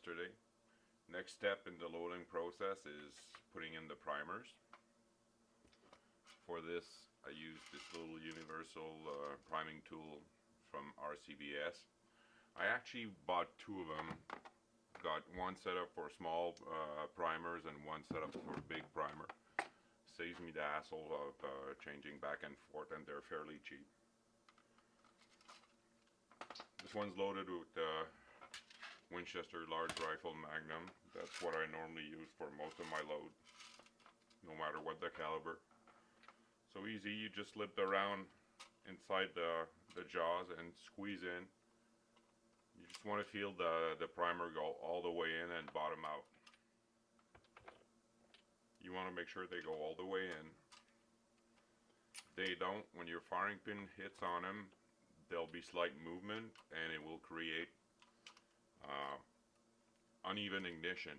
yesterday. Next step in the loading process is putting in the primers. For this I use this little universal priming tool from RCBS. I actually bought two of them. Got one set up for small primers and one set up for big primer. Saves me the hassle of changing back and forth, and they're fairly cheap. This one's loaded with Winchester large rifle Magnum. That's what I normally use for most of my load, no matter what the caliber. So easy, you just slip around inside the jaws and squeeze in. You just want to feel the primer go all the way in and bottom out. You want to make sure they go all the way in. If they don't, when your firing pin hits on them, there'll be slight movement and it will create uneven ignition,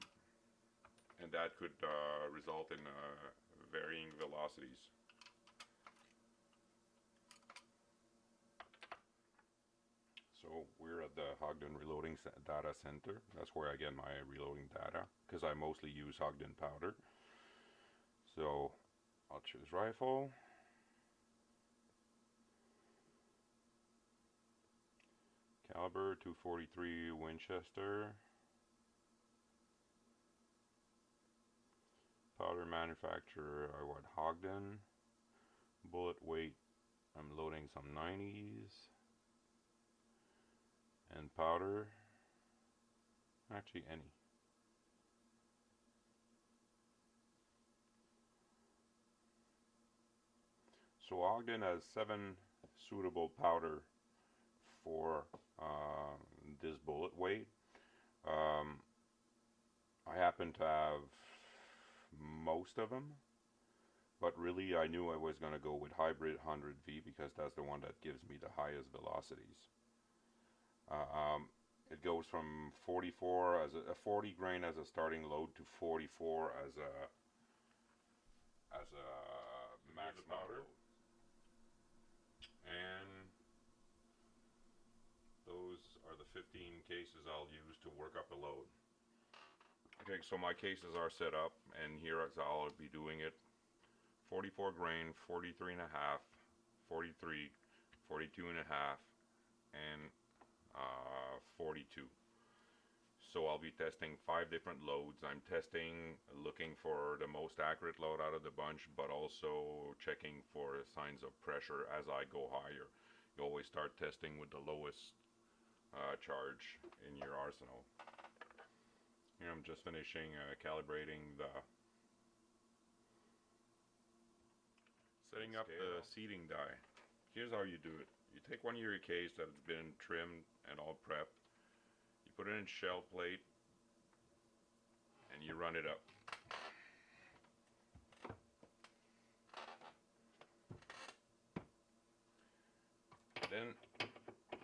and that could result in varying velocities. So we're at the Ogden Reloading Data Center. That's where I get my reloading data, because I mostly use Ogden powder. So I'll choose rifle. Caliber 243 Winchester. Powder manufacturer, I want Ogden. Bullet weight, I'm loading some 90s. And powder, actually any. So Ogden has 7 suitable powder for this bullet weight. I happen to have most of them, but really I knew I was going to go with hybrid 100V because that's the one that gives me the highest velocities. It goes from 44 as a 40 grain as a starting load to 44 as a max powder. And those are the 15 cases I'll use to work up a load. Okay, so my cases are set up, and here I'll be doing it 44 grain, 43 and a half, 43, 42 and a half, and 42. So I'll be testing 5 different loads. I'm looking for the most accurate load out of the bunch, but also checking for signs of pressure as I go higher. You always start testing with the lowest charge in your arsenal. Here I'm just finishing calibrating setting up the seating die. Here's how you do it. You take one of your case that's been trimmed and all prepped, you put it in shell plate, and you run it up. Then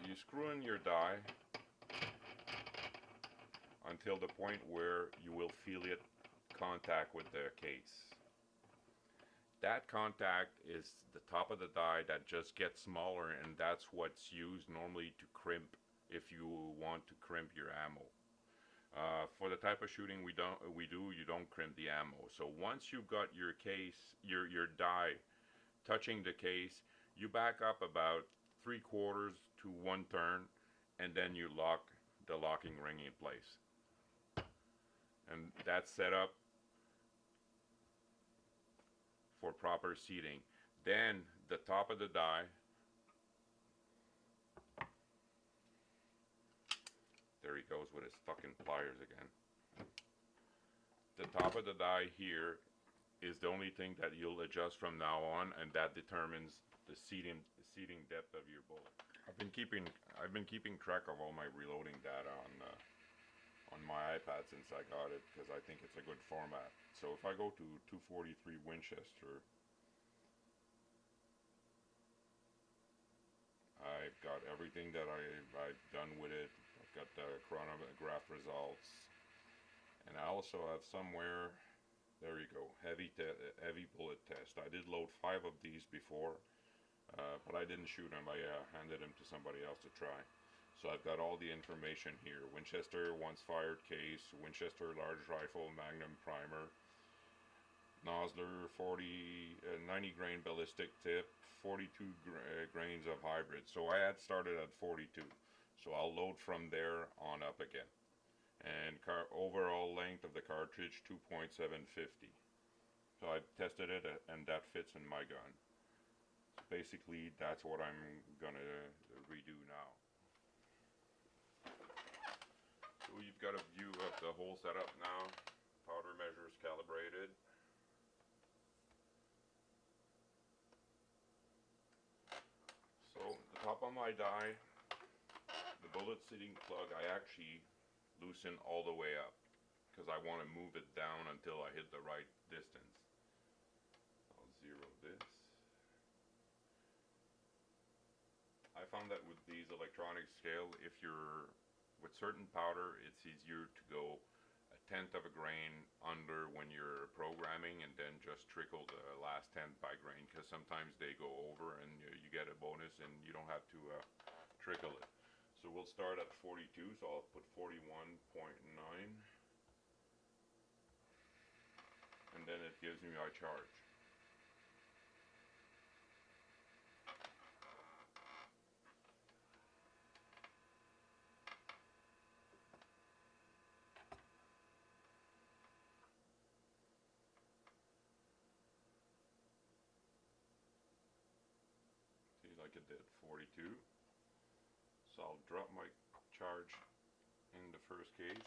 you screw in your die until the point where you will feel it contact with the case. That contact is the top of the die that just gets smaller, and that's what's used normally to crimp if you want to crimp your ammo. For the type of shooting you don't crimp the ammo. So once you've got your case, your die touching the case, you back up about 3/4 to 1 turn, and then you lock the locking ring in place. And that's set up for proper seating. Then the top of the die, there he goes with his fucking pliers again. The top of the die here is the only thing that you'll adjust from now on, and that determines the seating depth of your bullet. I've been keeping track of all my reloading data on my iPad since I got it, because I think it's a good format. So if I go to 243 Winchester, I've got everything that I've done with it. I've got the chronograph results, and I also have somewhere, there you go, heavy bullet test. I did load 5 of these before, but I didn't shoot them. I handed them to somebody else to try. So I've got all the information here. Winchester once fired case, Winchester large rifle, Magnum primer, Nosler 90 grain ballistic tip, 42 grains of hybrid. So I had started at 42. So I'll load from there on up again. And overall length of the cartridge 2.750. So I tested it and that fits in my gun. So basically that's what I'm gonna redo now. So you've got a view of the whole setup now. Powder measures calibrated. So the top of my die, the bullet seating plug, I actually loosen all the way up because I want to move it down until I hit the right distance. I'll zero this. I found that with these electronic scale, if you're with certain powder, it's easier to go a tenth of a grain under when you're programming and then just trickle the last tenth by grain, because sometimes they go over and you get a bonus and you don't have to trickle it. So we'll start at 42, so I'll put 41.9 and then it gives me my charge. Like it did 42. So I'll drop my charge in the first case.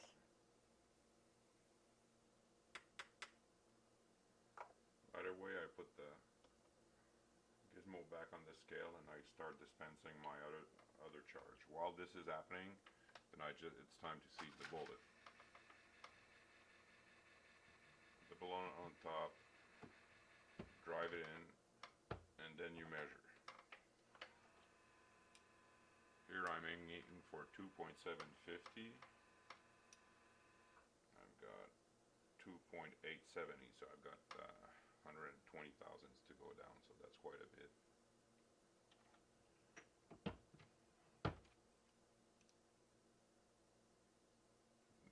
Right away I put the gizmo back on the scale and I start dispensing my other charge. While this is happening, then it's time to seize the bullet. Put the balloon on top, drive it in, and then you measure. Here I'm aiming for 2.750. I've got 2.870, so I've got 120 thousandths to go down, so that's quite a bit.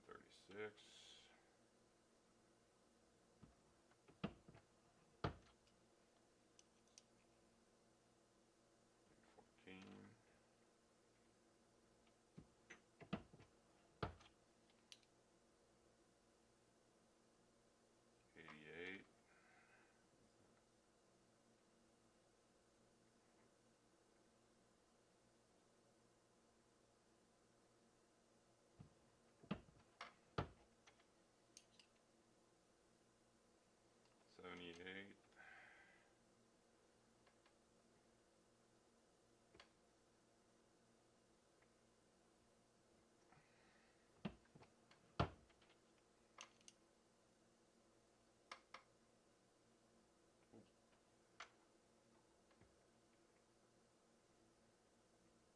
36. 14. 88. 78.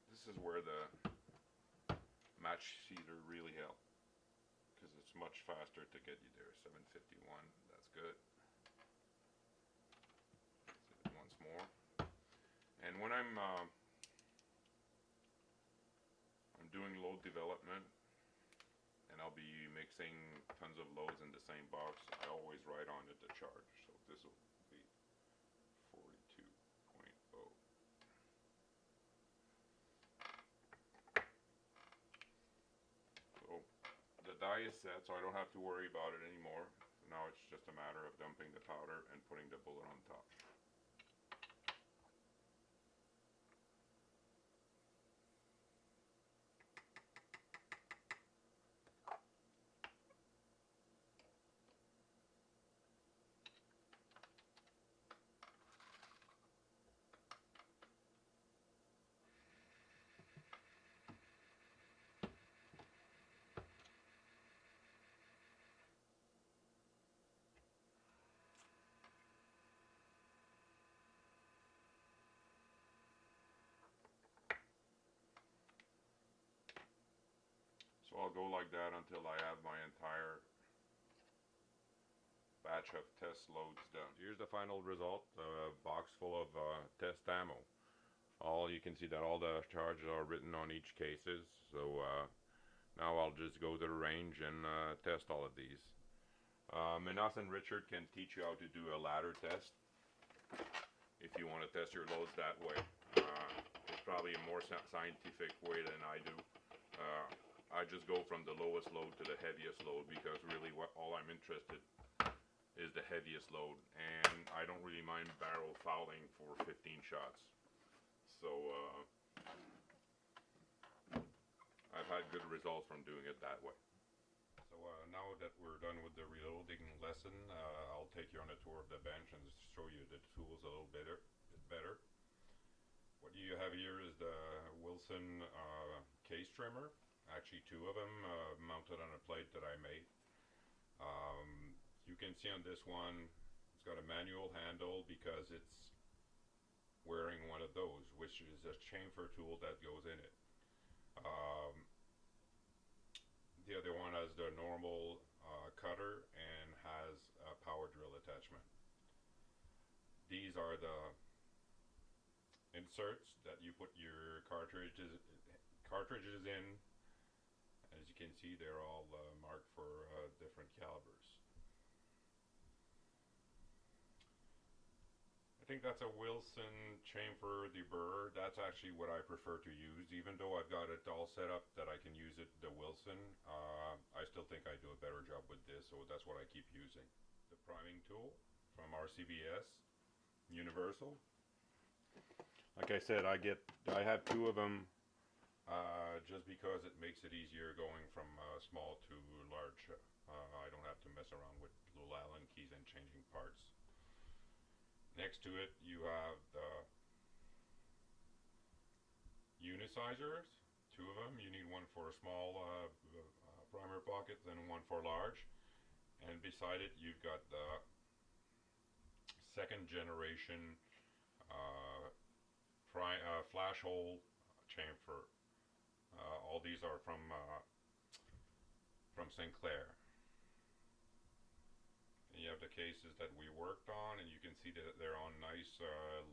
'This is where the match seater really helps, because it's much faster to get you there. 751, that's good. Let's hit it once more. And when I'm doing load development, and I'll be mixing tons of loads in the same box, I always write on it the charge. So this will be 42.0. So the die is set, so I don't have to worry about it anymore. Now it's just a matter of dumping the powder and putting the bullet on top. So I'll go like that until I have my entire batch of test loads done. Here's the final result, a box full of test ammo. All you can see that all the charges are written on each cases. So now I'll just go to the range and test all of these. Minas and Richard can teach you how to do a ladder test if you want to test your loads that way. It's probably a more scientific way than I do. I just go from the lowest load to the heaviest load because really all I'm interested is the heaviest load, and I don't really mind barrel fouling for 15 shots. So I've had good results from doing it that way. So now that we're done with the reloading lesson, I'll take you on a tour of the bench and show you the tools a little bit better. What you have here is the Wilson case trimmer. Actually, two of them mounted on a plate that I made. You can see on this one, it's got a manual handle because it's wearing one of those, which is a chamfer tool that goes in it. The other one has the normal cutter and has a power drill attachment. These are the inserts that you put your cartridges in. As you can see, they're all marked for different calibers. I think that's a Wilson chamfer deburr. That's actually what I prefer to use. Even though I've got it all set up that I can use it the Wilson, I still think I do a better job with this, so that's what I keep using. The priming tool from RCBS, Universal. Like I said, I have two of them just because it makes it easier going from small to large. I don't have to mess around with little Allen keys and changing parts. Next to it, you have the unisizers, two of them. You need one for a small primer pocket and one for large. And beside it, you've got the second generation flash hole chamfer. All these are from Sinclair. And you have the cases that we worked on, and you can see that they're on nice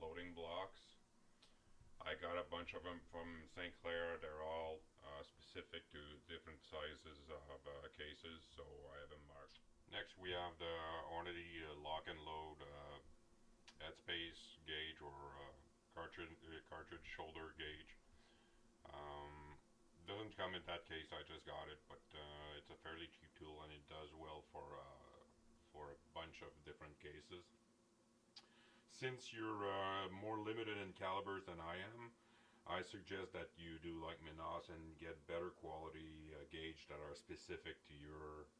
loading blocks. I got a bunch of them from St. Clair. They're all specific to different sizes of cases, so I have them marked. Next we have the oddity lock and load headspace gauge or cartridge shoulder gauge. Doesn't come in that case, I just got it, but it's a fairly cheap tool and it does well for a bunch of different cases. Since you're more limited in calibers than I am, I suggest that you do like Minas and get better quality gauge that are specific to your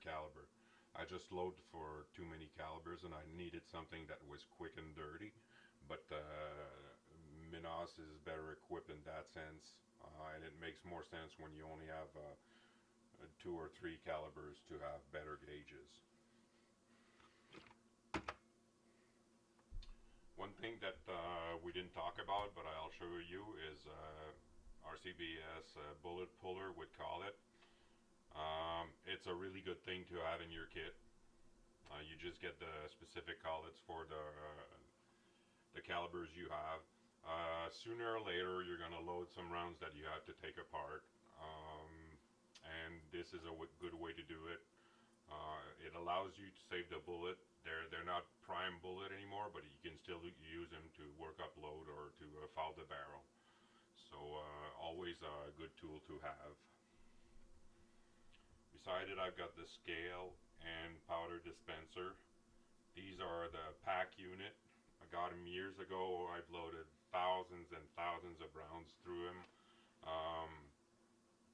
caliber. I just loaded for too many calibers and I needed something that was quick and dirty, but Minas is better equipped in that sense, and it makes more sense when you only have 2 or 3 calibers to have better gauges. One thing that we didn't talk about, but I'll show you, is RCBS bullet puller with collet. It's a really good thing to have in your kit. You just get the specific collets for the calibers you have. Sooner or later, you're going to load some rounds that you have to take apart, and this is a good way to do it. It allows you to save the bullet. They're not prime bullet anymore, but you can still use them to work up load or to foul the barrel. So always a good tool to have. Beside it, I've got the scale and powder dispenser. These are the pack unit. I got them years ago. I've loaded thousands and thousands of rounds through them.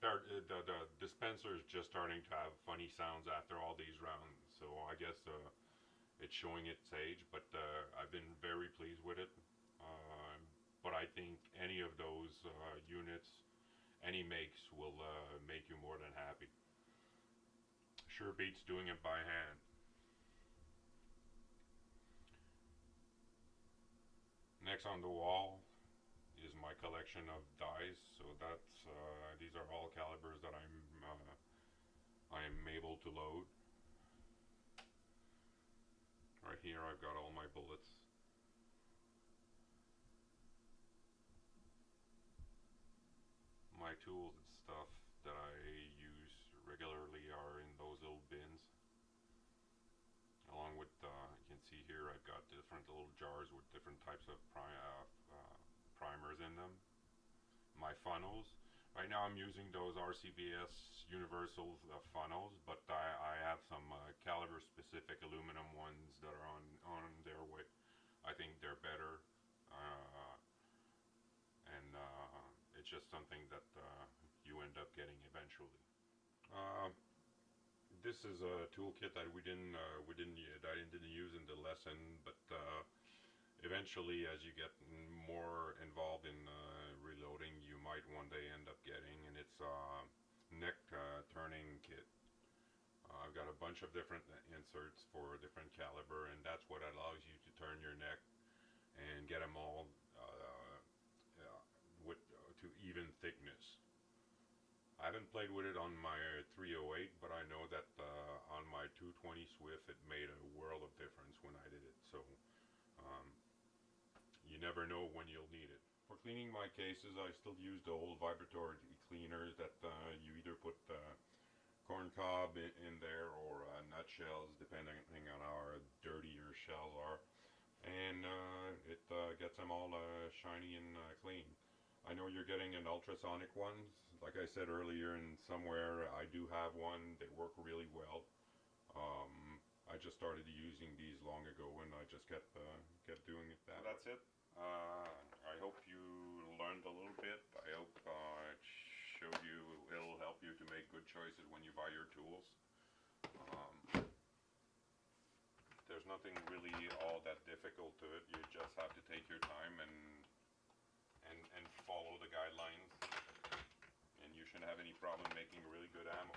The dispenser is just starting to have funny sounds after all these rounds, so I guess it's showing its age, but I've been very pleased with it. But I think any of those units, any makes, will make you more than happy. Sure beats doing it by hand. Next on the wall is my collection of dies. So that's these are all calibers that I'm able to load. Right here I've got all my bullets. tools and stuff that I use regularly are in those little bins. Along with, you can see here, I've got different little jars with different types of primers in them. My funnels. Right now I'm using those RCBS universal funnels, but I have some caliber specific aluminum ones that are on their way. I think they're better, and it's just something that you end up getting eventually. This is a toolkit that I didn't use in the lesson, but eventually, as you get more involved in reloading, you might one day end up getting, and it's a neck turning kit. I've got a bunch of different inserts for different caliber, and that's what allows you to turn your neck and get them all to even thickness. I haven't played with it on my 308, but I know that on my 220 Swift it made a world of difference when I did it. So you never know when you'll need it. For cleaning my cases, I still use the old vibratory cleaners that you either put corn cob in there or nutshells, depending on how dirty your shells are, and it gets them all shiny and clean. I know you're getting an ultrasonic one. Like I said earlier, and somewhere I do have one. They work really well. I just started using these long ago, and I just kept doing it that way. That's it. I hope you learned a little bit. I hope it showed you, it'll help you to make good choices when you buy your tools. There's nothing really all that difficult to it. You just have to take your time and follow the guidelines, and you shouldn't have any problem making really good ammo.